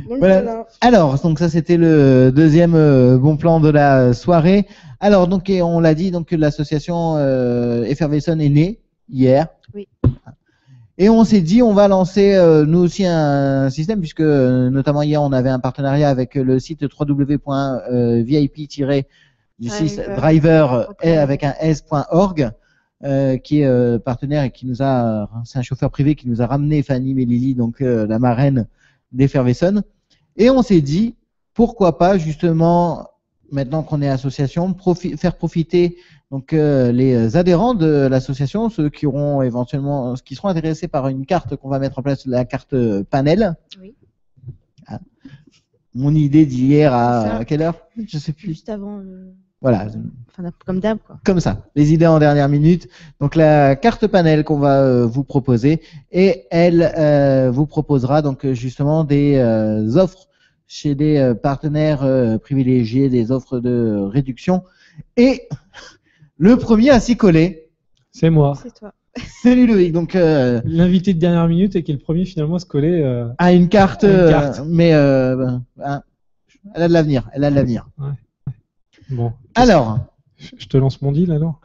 [SPEAKER 2] Donc
[SPEAKER 1] Voilà. Alors, donc ça c'était le deuxième bon plan de la soirée. Alors, donc et on l'a dit, donc l'association Effervescence est née hier.
[SPEAKER 2] Oui.
[SPEAKER 1] Et on s'est dit, on va lancer nous aussi un système, puisque notamment hier on avait un partenariat avec le site www.vip-driver avec un s.org. Qui est partenaire et qui nous a, c'est un chauffeur privé qui nous a ramené Fanny Melili, donc la marraine d'Effervescence. Et on s'est dit, pourquoi pas justement, maintenant qu'on est association, faire profiter donc les adhérents de l'association, ceux qui auront éventuellement, qui seront intéressés par une carte qu'on va mettre en place, la carte panel.
[SPEAKER 2] Oui.
[SPEAKER 1] Ah. Mon idée d'hier
[SPEAKER 2] C'est ça.
[SPEAKER 1] à quelle heure? Je sais plus.
[SPEAKER 2] Juste avant
[SPEAKER 1] Voilà,
[SPEAKER 2] Enfin, comme d'hab, quoi.
[SPEAKER 1] comme ça, les idées en dernière minute. Donc la carte panel qu'on va vous proposer, et elle vous proposera donc justement des offres chez des partenaires privilégiés, des offres de réduction. Et le premier à s'y coller,
[SPEAKER 4] C'est moi.
[SPEAKER 2] C'est toi.
[SPEAKER 1] c'est Ludovic. Donc
[SPEAKER 4] L'invité de dernière minute et qui est le premier finalement à se coller.
[SPEAKER 1] à une carte,
[SPEAKER 4] Une carte.
[SPEAKER 1] mais elle a de l'avenir. Elle a de l'avenir.
[SPEAKER 4] Bon.
[SPEAKER 1] Alors,
[SPEAKER 4] Je te lance mon deal alors.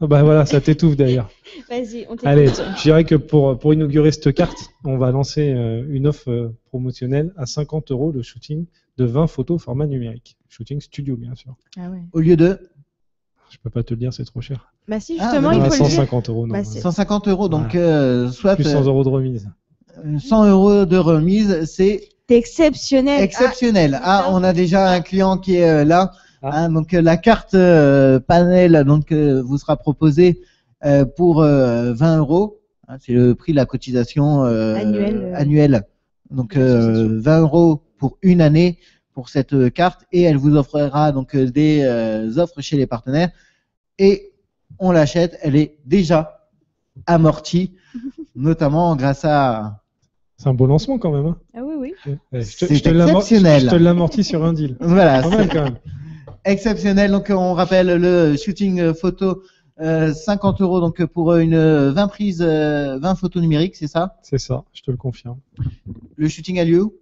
[SPEAKER 4] Ah bah voilà, ça t'étouffe d'ailleurs.
[SPEAKER 2] Vas-y, on t'écoute.
[SPEAKER 4] Allez, je dirais que pour inaugurer cette carte, on va lancer une offre promotionnelle à 50 € le shooting de 20 photos format numérique. Shooting studio, bien sûr.
[SPEAKER 2] Ah ouais.
[SPEAKER 1] au lieu de
[SPEAKER 4] Je peux pas te le dire, c'est trop cher.
[SPEAKER 2] Bah si,
[SPEAKER 1] Ah,
[SPEAKER 2] justement,
[SPEAKER 1] bah
[SPEAKER 2] il
[SPEAKER 1] non,
[SPEAKER 2] faut le dire.
[SPEAKER 4] 150 €, non.
[SPEAKER 2] Bah, c'est-
[SPEAKER 1] 150 €, donc soit
[SPEAKER 4] Plus 100 € de remise.
[SPEAKER 1] 100 € de remise, c'est
[SPEAKER 2] C'est exceptionnel.
[SPEAKER 1] exceptionnel. Ah, on a déjà un client qui est là.
[SPEAKER 4] Ah.
[SPEAKER 1] Hein, donc la carte panel donc vous sera proposée pour 20 €. Hein, c'est le prix de la cotisation annuelle. Donc
[SPEAKER 2] de l'association.
[SPEAKER 1] 20 € pour une année pour cette carte, et elle vous offrira donc des offres chez les partenaires, et on l'achète, elle est déjà amortie, notamment grâce à...
[SPEAKER 4] C'est un beau lancement quand même. Hein.
[SPEAKER 2] Ah oui, oui.
[SPEAKER 1] C'est
[SPEAKER 4] Je
[SPEAKER 1] exceptionnel.
[SPEAKER 4] te l'amortis sur un deal.
[SPEAKER 1] Voilà,
[SPEAKER 4] Pas mal quand même.
[SPEAKER 1] exceptionnel. Donc on rappelle le shooting photo 50 € donc pour une 20 prises, 20 photos numériques, c'est ça?
[SPEAKER 4] C'est ça, je te le confirme.
[SPEAKER 1] Le shooting a lieu où?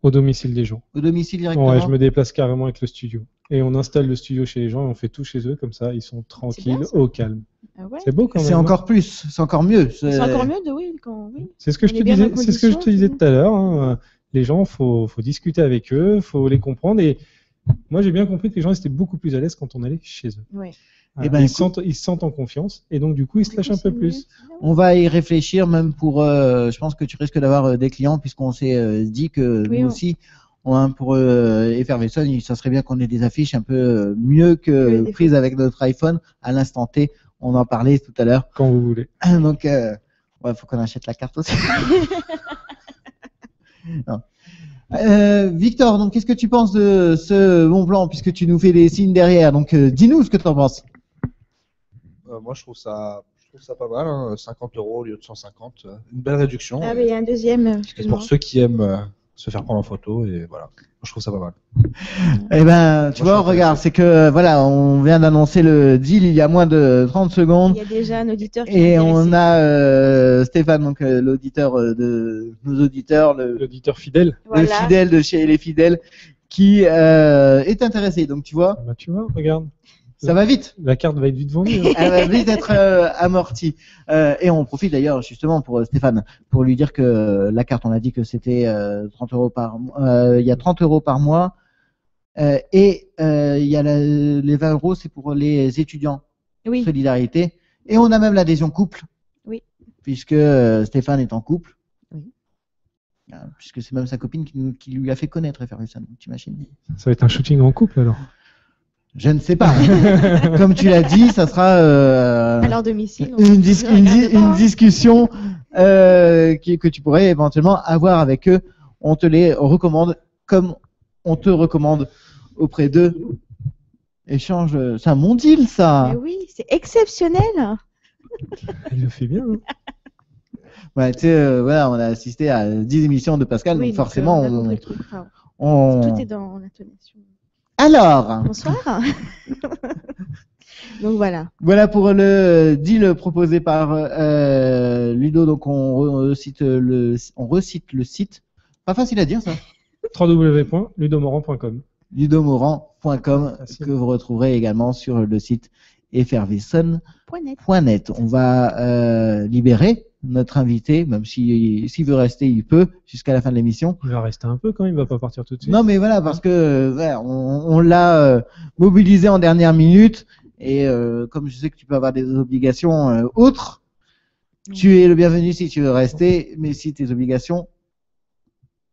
[SPEAKER 4] Au domicile des gens.
[SPEAKER 1] Au domicile directement?
[SPEAKER 4] Ouais, je me déplace carrément avec le studio. Et on installe le studio chez les gens et on fait tout chez eux, comme ça, ils sont tranquilles,
[SPEAKER 2] bien, ça.
[SPEAKER 4] au calme.
[SPEAKER 2] Ah ouais.
[SPEAKER 4] C'est beau quand même.
[SPEAKER 1] C'est
[SPEAKER 4] hein.
[SPEAKER 1] encore plus, c'est encore mieux.
[SPEAKER 2] C'est encore mieux de oui quand oui.
[SPEAKER 4] C'est ce que je
[SPEAKER 2] On
[SPEAKER 4] te
[SPEAKER 2] est bien
[SPEAKER 4] disais,
[SPEAKER 2] dans
[SPEAKER 4] c'est ce que je te
[SPEAKER 2] conditions,
[SPEAKER 4] disais
[SPEAKER 2] c'est
[SPEAKER 4] tout à l'heure. Hein. Les gens, faut discuter avec eux, faut les comprendre. Et moi, j'ai bien compris que les gens étaient beaucoup plus à l'aise quand on allait chez eux.
[SPEAKER 2] Ouais.
[SPEAKER 1] Eh ben,
[SPEAKER 4] Ils se sentent en confiance et donc du coup, ils se lâchent un peu plus.
[SPEAKER 1] On va y réfléchir même pour. Je pense que tu risques d'avoir des clients, puisqu'on s'est dit que
[SPEAKER 2] Oui,
[SPEAKER 1] nous
[SPEAKER 2] on-
[SPEAKER 1] aussi, pour Effervescent, ça serait bien qu'on ait des affiches un peu mieux que
[SPEAKER 2] des
[SPEAKER 1] prises avec notre iPhone à l'instant T. On en parlait tout à l'heure.
[SPEAKER 4] Quand vous voulez.
[SPEAKER 1] Donc, ouais, faut qu'on achète la carte aussi. Non. Victor, donc qu'est-ce que tu penses de ce bon plan, puisque tu nous fais des signes derrière? Donc, dis-nous ce que tu en penses.
[SPEAKER 3] Moi, je trouve ça pas mal. Hein. 50 € au lieu de 150. Une belle réduction.
[SPEAKER 2] Ah mais il y a un deuxième.
[SPEAKER 3] Et
[SPEAKER 2] Excuse-moi.
[SPEAKER 3] pour ceux qui aiment se faire prendre en photo, et voilà. Moi, je trouve ça pas mal.
[SPEAKER 1] Eh ben, tu
[SPEAKER 3] Moi,
[SPEAKER 1] vois,
[SPEAKER 3] je suis
[SPEAKER 1] regarde, c'est que voilà, on vient d'annoncer le deal il y a moins de 30 secondes.
[SPEAKER 2] Il y a déjà un auditeur qui
[SPEAKER 1] Et
[SPEAKER 2] est
[SPEAKER 1] on
[SPEAKER 2] intéressé.
[SPEAKER 1] a Stéphane, donc l'auditeur de nos auditeurs, le
[SPEAKER 4] L'auditeur fidèle.
[SPEAKER 2] Voilà.
[SPEAKER 1] fidèle de chez les fidèles, qui est intéressé. Donc tu vois,
[SPEAKER 4] Bah, tu vois, regarde.
[SPEAKER 1] ça va vite.
[SPEAKER 4] La carte va être vite vendue. Hein.
[SPEAKER 1] Elle va vite être amortie. Et on profite d'ailleurs justement pour Stéphane, pour lui dire que la carte, on a dit que c'était 30 € par mois. Il y a 30 € par mois. Et il y a les 20 €, c'est pour les étudiants.
[SPEAKER 2] Oui.
[SPEAKER 1] Solidarité. Et on a même l'adhésion couple.
[SPEAKER 2] Oui.
[SPEAKER 1] Puisque Stéphane est en couple.
[SPEAKER 2] Oui.
[SPEAKER 1] Puisque c'est même sa copine qui lui a fait connaître Ferguson. T'imagines?
[SPEAKER 4] Ça va être un shooting en couple alors.
[SPEAKER 1] Je ne sais pas. Comme tu l'as dit, ça sera
[SPEAKER 2] À leur domicile.
[SPEAKER 1] une
[SPEAKER 2] Regarde
[SPEAKER 1] discussion que tu pourrais éventuellement avoir avec eux. On te les recommande comme on te recommande auprès d'eux. Échange, c'est un bon deal
[SPEAKER 2] pas.
[SPEAKER 1] ça.
[SPEAKER 2] Mais oui, c'est exceptionnel.
[SPEAKER 4] Il le fait bien. Hein.
[SPEAKER 1] Ouais, tu sais, voilà, on a assisté à 10 émissions de Pascal,
[SPEAKER 2] Oui,
[SPEAKER 1] donc forcément,
[SPEAKER 2] on a compris le truc. Enfin,
[SPEAKER 1] on...
[SPEAKER 2] tout est dans l'intonation.
[SPEAKER 1] Alors,
[SPEAKER 2] Bonsoir. Donc voilà.
[SPEAKER 1] voilà pour le deal proposé par Ludo. Donc on recite le site. Pas facile à dire ça.
[SPEAKER 4] www.ludomorand.com.
[SPEAKER 1] ludomorand.com,
[SPEAKER 4] Facile.
[SPEAKER 1] que vous retrouverez également sur le site effervescent.net.
[SPEAKER 2] Point net.
[SPEAKER 1] On va libérer notre invité, même s'il veut rester, il peut, jusqu'à la fin de l'émission.
[SPEAKER 4] Il va rester un peu quand même, il va pas partir tout de suite.
[SPEAKER 1] Non, mais voilà, parce que ouais, on l'a mobilisé en dernière minute, et comme je sais que tu peux avoir des obligations autres, tu es le bienvenu si tu veux rester, mais si tes obligations...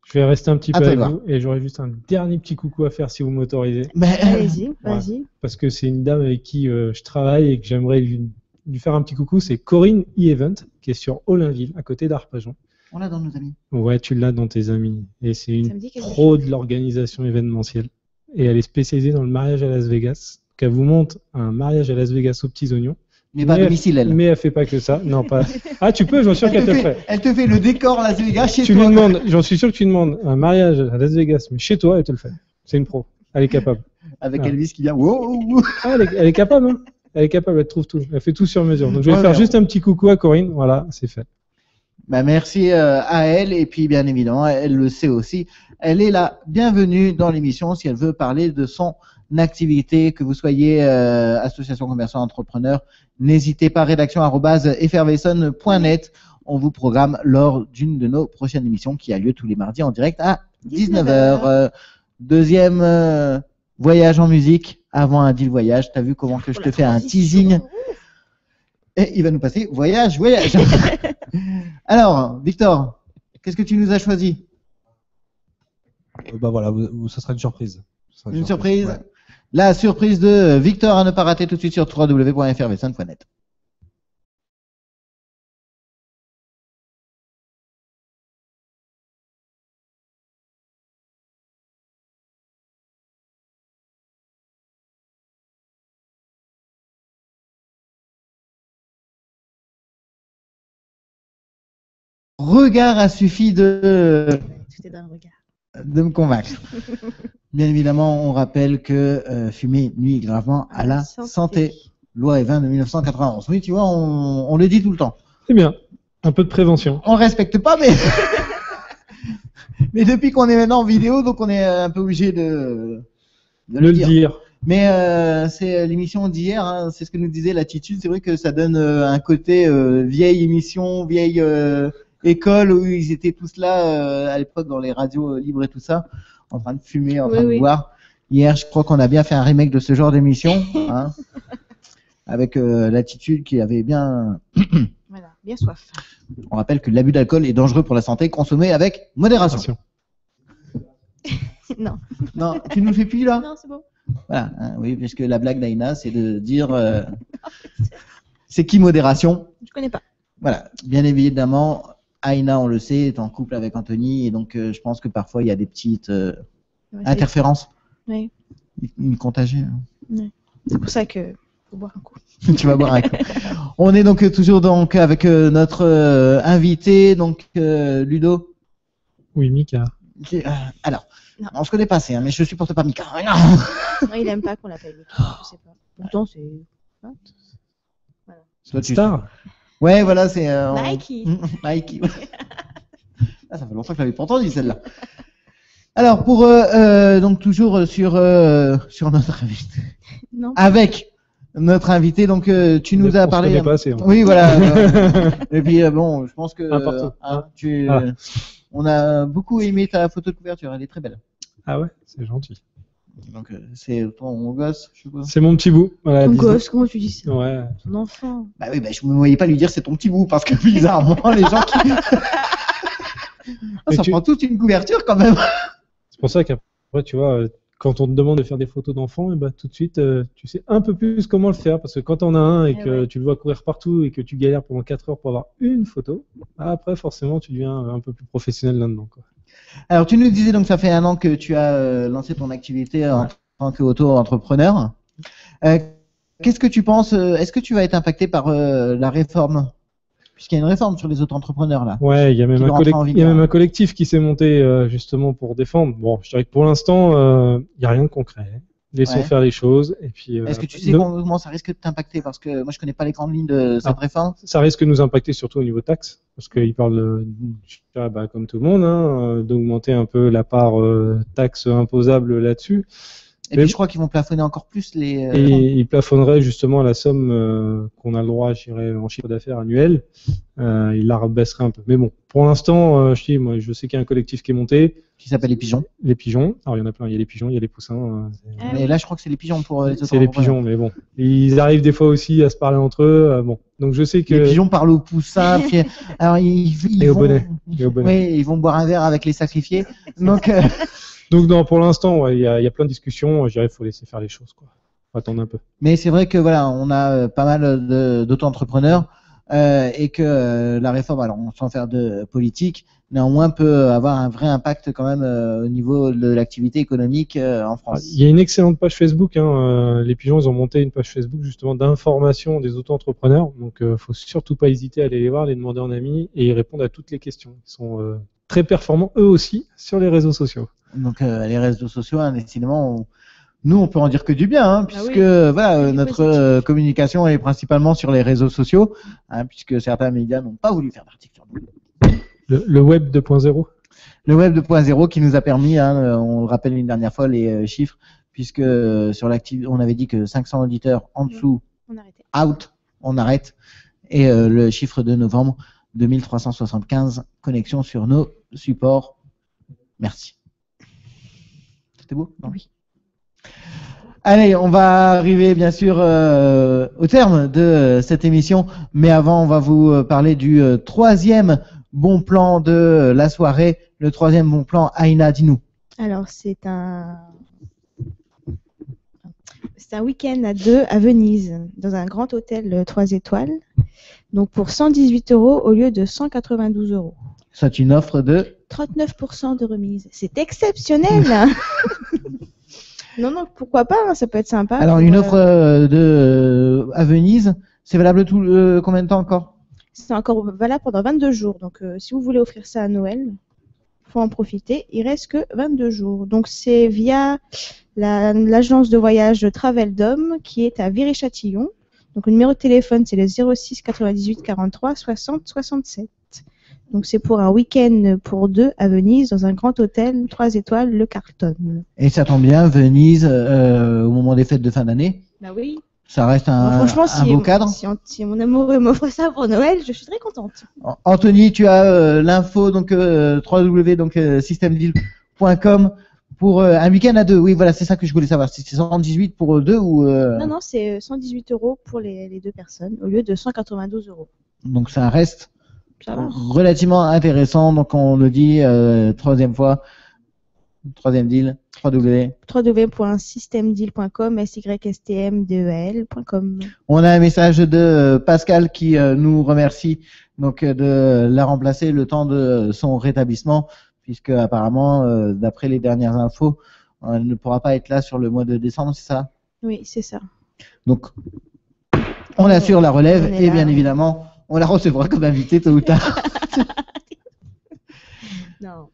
[SPEAKER 4] Je vais rester un petit
[SPEAKER 1] À
[SPEAKER 4] peu
[SPEAKER 1] toi de
[SPEAKER 4] avec
[SPEAKER 1] voir.
[SPEAKER 4] vous et j'aurai juste un dernier petit coucou à faire si vous m'autorisez.
[SPEAKER 1] Mais,
[SPEAKER 2] Allez-y, vas-y.
[SPEAKER 4] Parce que c'est une dame avec qui je travaille et que j'aimerais lui faire un petit coucou. C'est Corinne E-Event qui est sur Olinville, à côté d'Arpajon.
[SPEAKER 1] on l'a dans nos amis.
[SPEAKER 4] Ouais, tu l'as dans tes amis. Et c'est
[SPEAKER 2] Ça
[SPEAKER 4] une
[SPEAKER 2] me dit quelque
[SPEAKER 4] pro de l'organisation événementielle. et elle est spécialisée dans le mariage à Las Vegas. Donc, elle vous montre un mariage à Las Vegas aux petits oignons.
[SPEAKER 1] Mais pas à domicile, elle.
[SPEAKER 4] Mais elle fait pas que ça. Non, pas. Ah, tu peux, j'en suis sûr qu'elle te le fait.
[SPEAKER 1] Elle te fait le décor Las Vegas chez
[SPEAKER 4] Tu
[SPEAKER 1] toi.
[SPEAKER 4] lui demandes, j'en suis sûr que tu demandes un mariage à Las Vegas, mais chez toi, elle te le fait. C'est une pro. Elle est capable.
[SPEAKER 1] Avec
[SPEAKER 4] Ah.
[SPEAKER 1] Elvis qui vient. Wow.
[SPEAKER 4] Ah, elle est capable, hein. Elle est capable, elle trouve tout. Elle fait tout sur mesure. Donc, je vais
[SPEAKER 1] Ouais,
[SPEAKER 4] faire
[SPEAKER 1] ouais.
[SPEAKER 4] juste un petit coucou à Corinne. Voilà, c'est fait.
[SPEAKER 1] Bah, merci à elle, et puis bien évidemment, elle le sait aussi. Elle est la bienvenue dans l'émission si elle veut parler de son activité, que vous soyez association commerçant entrepreneur. N'hésitez pas, rédaction@effervesson.net. On vous programme lors d'une de nos prochaines émissions qui a lieu tous les mardis en direct à 19h. Deuxième voyage en musique avant un deal voyage. T'as vu comment que je te fais un teasing? Et il va nous passer voyage. Alors, Victor, qu'est-ce que tu nous as choisi?
[SPEAKER 3] Bah voilà, ça sera une surprise. Ça sera
[SPEAKER 1] Une surprise.
[SPEAKER 3] ouais.
[SPEAKER 1] La surprise de Victor à ne pas rater tout de suite sur www.effervescent.net. Regard a suffi
[SPEAKER 2] C'était dans le regard.
[SPEAKER 1] de me convaincre. Bien évidemment, on rappelle que fumer nuit gravement à la santé. Loi E20 de 1991. Oui, tu vois, on le dit tout le temps.
[SPEAKER 4] C'est bien. Un peu de prévention.
[SPEAKER 1] On respecte pas, mais mais depuis qu'on est maintenant en vidéo, donc on est un peu obligé de
[SPEAKER 4] Le dire.
[SPEAKER 1] Mais c'est l'émission d'hier, hein, c'est ce que nous disait Latitude. C'est vrai que ça donne un côté vieille émission, vieille école où ils étaient tous là à l'époque dans les radios libres et tout ça, en train de fumer, en train de boire. Hier, je crois qu'on a bien fait un remake de ce genre d'émission, hein, avec Latitude qui avait bien.
[SPEAKER 2] Voilà, bien soif.
[SPEAKER 1] On rappelle que l'abus d'alcool est dangereux pour la santé, consommé avec modération.
[SPEAKER 2] Non.
[SPEAKER 1] Non, tu nous le fais plus là?
[SPEAKER 2] Non, c'est bon.
[SPEAKER 1] Voilà, hein, oui, puisque la blague d'Aïna, c'est de dire c'est qui modération?
[SPEAKER 2] Je connais pas.
[SPEAKER 1] Voilà, bien évidemment, Aïna, on le sait, est en couple avec Anthony, et donc je pense que parfois il y a des petites interférences.
[SPEAKER 2] Oui.
[SPEAKER 1] Une contagion.
[SPEAKER 2] Oui. C'est pour ça que faut boire un coup.
[SPEAKER 1] Tu vas boire un coup. On est donc toujours donc avec notre invité, donc Ludo.
[SPEAKER 4] Oui, Mika.
[SPEAKER 1] Alors,
[SPEAKER 2] non.
[SPEAKER 1] On se connaît pas assez, hein, mais je supporte pas Mika.
[SPEAKER 2] Non, il aime pas qu'on l'appelle Mika, je sais pas. Pourtant, c'est. Voilà.
[SPEAKER 1] Toi, tu...
[SPEAKER 4] Star.
[SPEAKER 1] Ouais, voilà, c'est.
[SPEAKER 2] Nike.
[SPEAKER 1] Nike. Ah, ça fait longtemps que je l'avais pas entendu celle-là. Alors, pour donc toujours sur notre invité.
[SPEAKER 2] Non.
[SPEAKER 1] Avec notre invité, donc tu nous as parlé.
[SPEAKER 4] On se connaît pas assez, hein.
[SPEAKER 1] Oui, voilà. Et puis bon, je pense que on a beaucoup aimé ta photo de couverture, elle est très belle.
[SPEAKER 4] Ah ouais, c'est gentil.
[SPEAKER 1] Donc c'est ton gosse, je suppose.
[SPEAKER 4] C'est mon petit bout. Voilà,
[SPEAKER 2] Ton
[SPEAKER 4] 19.
[SPEAKER 2] gosse, comment tu dis ça?
[SPEAKER 4] Ouais.
[SPEAKER 2] Ton enfant.
[SPEAKER 1] Bah oui, bah, je ne me voyais pas lui dire c'est ton petit bout, parce que bizarrement, les gens qui. Ça prend toute une couverture quand même.
[SPEAKER 4] C'est pour ça qu'après, tu vois, quand on te demande de faire des photos d'enfants, et bah, tout de suite, tu sais un peu plus comment le faire. Parce que quand on a un et que tu le vois courir partout et que tu galères pendant 4 heures pour avoir une photo, après, forcément, tu deviens un peu plus professionnel là-dedans, quoi.
[SPEAKER 1] Alors, tu nous disais donc ça fait 1 an que tu as lancé ton activité en tant qu'auto-entrepreneur. Qu'est-ce que tu penses? Est-ce que tu vas être impacté par la réforme? Puisqu'il y a une réforme sur les auto-entrepreneurs là.
[SPEAKER 4] Ouais, il y a même un collectif qui s'est monté justement pour défendre. Bon, je dirais que pour l'instant, il n'y a rien de concret. Laissons faire les choses. Et puis.
[SPEAKER 1] Est-ce que tu sais comment ça risque de t'impacter? Parce que moi, je connais pas les grandes lignes de cette réforme.
[SPEAKER 4] Ça risque de nous impacter surtout au niveau taxes, parce qu'ils parlent, comme tout le monde, hein, d'augmenter un peu la part taxe imposable là-dessus.
[SPEAKER 1] Et puis je crois qu'ils vont plafonner encore plus les.
[SPEAKER 4] Et ils plafonneraient justement la somme qu'on a le droit, je dirais, en chiffre d'affaires annuel. Ils la rabaisseraient un peu. Mais bon, pour l'instant, je sais qu'il y a un collectif qui est monté.
[SPEAKER 1] Qui s'appelle les pigeons.
[SPEAKER 4] Les pigeons. Alors il y en a plein. Il y a les pigeons, il y a les poussins.
[SPEAKER 1] Mais là, je crois que c'est les pigeons pour les autres.
[SPEAKER 4] C'est les pigeons, mais bon. Ils arrivent des fois aussi à se parler entre eux. Bon, donc je sais que.
[SPEAKER 1] Les pigeons parlent aux poussins. Puis... Alors
[SPEAKER 4] et au bonnet.
[SPEAKER 1] Oui, ils vont boire un verre avec les sacrifiés.
[SPEAKER 4] Donc non, pour l'instant, il y a plein de discussions. Je dirais qu'il faut laisser faire les choses, quoi. Faut attendre un peu.
[SPEAKER 1] Mais c'est vrai que voilà, on a pas mal d'auto-entrepreneurs et que la réforme, alors sans faire de politique, néanmoins peut avoir un vrai impact quand même au niveau de l'activité économique en France.
[SPEAKER 4] Il y a une excellente page Facebook. Les Pigeons, ils ont monté une page Facebook justement d'information des auto-entrepreneurs. Donc, faut surtout pas hésiter à aller les voir, les demander en ami et ils répondent à toutes les questions. Ils sont très performants eux aussi sur les réseaux sociaux.
[SPEAKER 1] Donc les réseaux sociaux, hein, décidément, nous on peut en dire que du bien, hein, puisque
[SPEAKER 2] oui.
[SPEAKER 1] voilà,
[SPEAKER 2] Du
[SPEAKER 1] notre
[SPEAKER 2] positif.
[SPEAKER 1] communication est principalement sur les réseaux sociaux, hein, puisque certains médias n'ont pas voulu faire d'article sur nous.
[SPEAKER 4] Le web 2.0.
[SPEAKER 1] Le web 2.0 qui nous a permis, hein, on le rappelle une dernière fois les chiffres, puisque sur l'activité, on avait dit que 500 auditeurs en dessous,
[SPEAKER 2] On a arrêté.
[SPEAKER 1] out, on arrête, et le chiffre de novembre, 2375 connexions sur nos supports. Merci. C'était beau, non?
[SPEAKER 2] Oui.
[SPEAKER 1] Allez, on va arriver bien sûr au terme de cette émission, mais avant, on va vous parler du troisième bon plan de la soirée. Le troisième bon plan, Aïna, dis-nous.
[SPEAKER 2] Alors, c'est un week-end à 2 à Venise, dans un grand hôtel 3 étoiles. Donc, pour 118 € au lieu de 192 €.
[SPEAKER 1] C'est une offre de...
[SPEAKER 2] 39% de remise. C'est exceptionnel. Non, pourquoi pas, hein, ça peut être sympa.
[SPEAKER 1] Alors,
[SPEAKER 2] pour,
[SPEAKER 1] une offre à Venise, c'est valable combien de temps encore?
[SPEAKER 2] C'est encore valable pendant 22 jours. Donc, si vous voulez offrir ça à Noël, faut en profiter. Il reste que 22 jours. Donc, c'est via l'agence de voyage Traveldom qui est à Viry-Châtillon. Donc, le numéro de téléphone, c'est le 06 98 43 60 67. Donc, c'est pour un week-end pour 2 à Venise, dans un grand hôtel 3 étoiles, le Carlton.
[SPEAKER 1] Et ça tombe bien, Venise, au moment des fêtes de fin d'année,
[SPEAKER 2] Bah oui.
[SPEAKER 1] ça reste
[SPEAKER 2] Bon, franchement,
[SPEAKER 1] un beau cadre.
[SPEAKER 2] si mon amoureux m'offre ça pour Noël, je suis très contente.
[SPEAKER 1] Anthony, tu as l'info, donc www.systemdeal.com pour un week-end à 2. Oui, voilà, c'est ça que je voulais savoir. Si c'est 118 pour 2 ou...
[SPEAKER 2] Non, c'est 118 € pour les 2 personnes, au lieu de 192 €.
[SPEAKER 1] Donc ça reste
[SPEAKER 2] Ça va.
[SPEAKER 1] relativement intéressant. Donc on le dit, troisième deal,
[SPEAKER 2] www.systemdeal.com, systemdeal.com.
[SPEAKER 1] On a un message de Pascal qui nous remercie donc de la remplacer le temps de son rétablissement, puisque apparemment, d'après les dernières infos, elle ne pourra pas être là sur le mois de décembre, c'est ça?
[SPEAKER 2] Oui, c'est ça.
[SPEAKER 1] Donc, on assure la relève
[SPEAKER 2] On est
[SPEAKER 1] et
[SPEAKER 2] là,
[SPEAKER 1] bien
[SPEAKER 2] oui.
[SPEAKER 1] évidemment, on la recevra comme invitée tôt ou tard.
[SPEAKER 2] Non.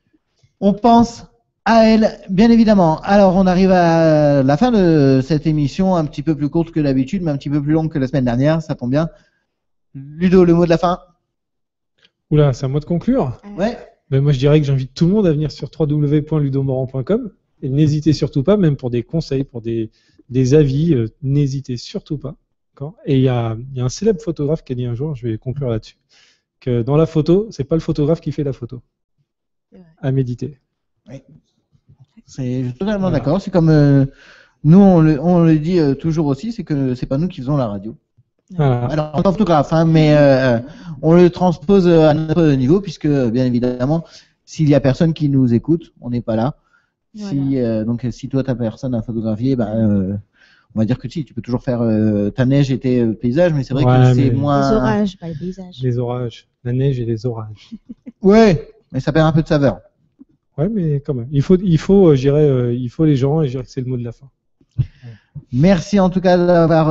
[SPEAKER 1] On pense à elle, bien évidemment. Alors, on arrive à la fin de cette émission, un petit peu plus courte que d'habitude, mais un petit peu plus longue que la semaine dernière, ça tombe bien. Ludo, le mot de la fin?
[SPEAKER 4] Oula, c'est à moi de conclure.
[SPEAKER 1] Ouais.
[SPEAKER 4] Ben moi, je dirais que j'invite tout le monde à venir sur www.ludomorand.com et n'hésitez surtout pas, même pour des conseils, pour des avis, n'hésitez surtout pas. D'accord. Et il y a un célèbre photographe qui a dit un jour, je vais conclure là-dessus, que dans la photo, c'est pas le photographe qui fait la photo.
[SPEAKER 2] C'est vrai.
[SPEAKER 4] À méditer.
[SPEAKER 1] Oui. C'est totalement
[SPEAKER 4] Voilà.
[SPEAKER 1] d'accord. C'est comme nous, on le dit toujours aussi, c'est que c'est pas nous qui faisons la radio.
[SPEAKER 4] Voilà.
[SPEAKER 1] Alors, on est photographe, hein, mais on le transpose à notre niveau, puisque bien évidemment, s'il y a personne qui nous écoute, on n'est pas là.
[SPEAKER 2] Voilà.
[SPEAKER 1] Donc, si toi, t'as personne à photographier, on va dire que si, tu peux toujours faire ta neige et tes paysages, mais c'est vrai
[SPEAKER 4] Ouais,
[SPEAKER 1] que c'est
[SPEAKER 4] mais-
[SPEAKER 1] moins.
[SPEAKER 2] Les orages, pas les paysages.
[SPEAKER 4] Les orages, la neige et les orages.
[SPEAKER 1] Ouais, mais ça perd un peu de saveur.
[SPEAKER 4] Ouais, mais quand même. Il faut je dirais, il faut les gens et je dirais que c'est le mot de la fin.
[SPEAKER 1] Merci en tout cas d'avoir,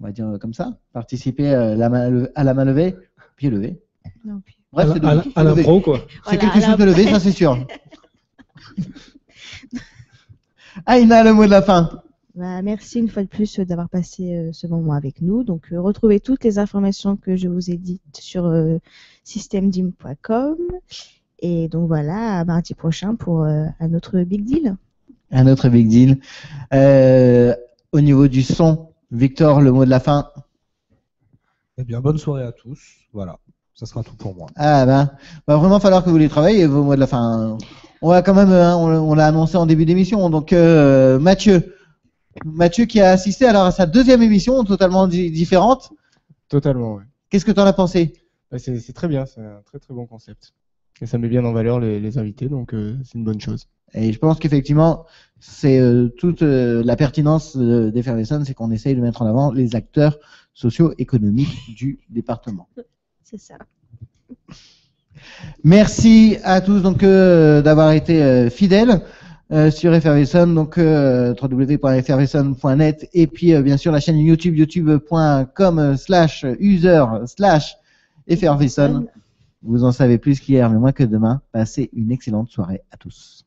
[SPEAKER 1] on va dire comme ça, participé à la main levée, pied levé.
[SPEAKER 2] Non, puis-
[SPEAKER 1] Bref, c'est
[SPEAKER 4] à
[SPEAKER 1] c'est levé.
[SPEAKER 4] l'impro, quoi.
[SPEAKER 1] C'est
[SPEAKER 2] Voilà,
[SPEAKER 1] quelque
[SPEAKER 2] à
[SPEAKER 1] chose de
[SPEAKER 2] l'impro.
[SPEAKER 1] levé, ça c'est sûr. Aïna, le mot de la fin.
[SPEAKER 2] Bah, merci une fois de plus d'avoir passé ce moment avec nous. Donc, retrouvez toutes les informations que je vous ai dites sur systemdeal.com. Et donc voilà, à mardi prochain pour un autre big deal.
[SPEAKER 1] Un autre big deal. Au niveau du son, Victor, le mot de la fin.
[SPEAKER 3] Eh bien, bonne soirée à tous. Voilà, ça sera tout pour moi.
[SPEAKER 1] Ah ben, va vraiment falloir que vous les travaillez vos mots de la fin. On va quand même, on l'a annoncé en début d'émission. Donc Mathieu qui a assisté alors à sa deuxième émission totalement différente.
[SPEAKER 5] Totalement, ouais.
[SPEAKER 1] Qu'est-ce que tu en as pensé?
[SPEAKER 5] Bah, c'est très bien, c'est un très très bon concept. Et ça met bien en valeur les invités, donc c'est une bonne chose.
[SPEAKER 1] Et je pense qu'effectivement, C'est toute la pertinence d'Effervescent, c'est qu'on essaye de mettre en avant les acteurs socio-économiques du département.
[SPEAKER 2] C'est ça.
[SPEAKER 1] Merci à tous donc d'avoir été fidèles sur Effervescent, donc www.effervescent.net et puis bien sûr la chaîne YouTube youtube.com/user/Effervescent. Vous en savez plus qu'hier, mais moins que demain. Passez une excellente soirée à tous.